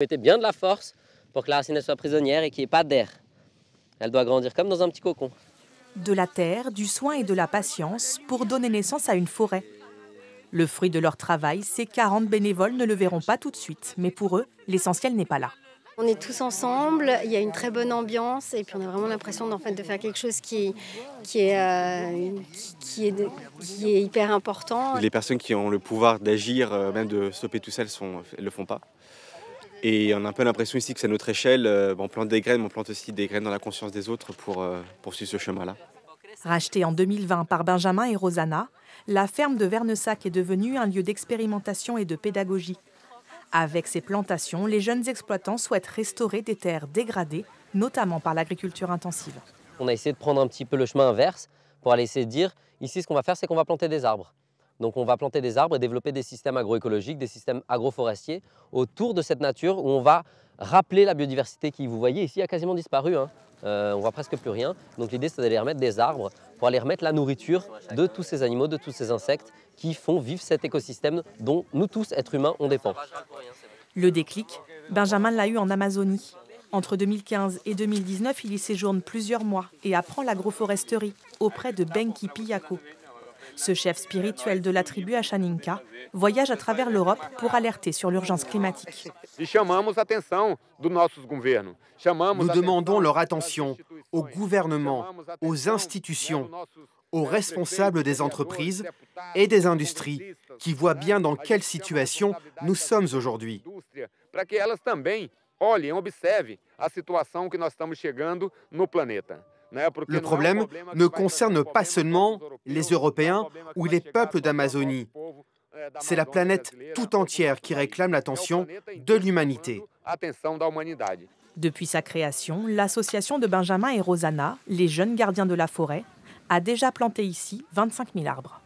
Mettez bien de la force pour que la racine soit prisonnière et qu'il n'y ait pas d'air. Elle doit grandir comme dans un petit cocon. De la terre, du soin et de la patience pour donner naissance à une forêt. Le fruit de leur travail, ces 40 bénévoles ne le verront pas tout de suite, mais pour eux, l'essentiel n'est pas là. On est tous ensemble, il y a une très bonne ambiance et puis on a vraiment l'impression de faire quelque chose qui est hyper important. Les personnes qui ont le pouvoir d'agir, même de stopper tout ça, elles ne le font pas. Et on a un peu l'impression ici que c'est à notre échelle, on plante des graines, mais on plante aussi des graines dans la conscience des autres pour suivre ce chemin-là. Rachetée en 2020 par Benjamin et Rosanna, la ferme de Vernessac est devenue un lieu d'expérimentation et de pédagogie. Avec ces plantations, les jeunes exploitants souhaitent restaurer des terres dégradées, notamment par l'agriculture intensive. On a essayé de prendre un petit peu le chemin inverse pour aller essayer de dire, ici ce qu'on va faire, c'est qu'on va planter des arbres. Donc on va planter des arbres et développer des systèmes agroécologiques, des systèmes agroforestiers autour de cette nature où on va rappeler la biodiversité qui, vous voyez ici, a quasiment disparu. On voit presque plus rien. Donc l'idée, c'est d'aller remettre des arbres pour aller remettre la nourriture de tous ces animaux, de tous ces insectes qui font vivre cet écosystème dont nous tous, êtres humains, on dépend. Le déclic, Benjamin l'a eu en Amazonie. Entre 2015 et 2019, il y séjourne plusieurs mois et apprend l'agroforesterie auprès de Benki Piyako. Ce chef spirituel de la tribu Achaninka voyage à travers l'Europe pour alerter sur l'urgence climatique. Nous demandons leur attention aux gouvernements, aux institutions, aux responsables des entreprises et des industries qui voient bien dans quelle situation nous sommes aujourd'hui. Le problème ne concerne pas seulement les Européens ou les peuples d'Amazonie. C'est la planète tout entière qui réclame l'attention de l'humanité. Depuis sa création, l'association de Benjamin et Rosanna, les jeunes gardiens de la forêt, a déjà planté ici 25 000 arbres.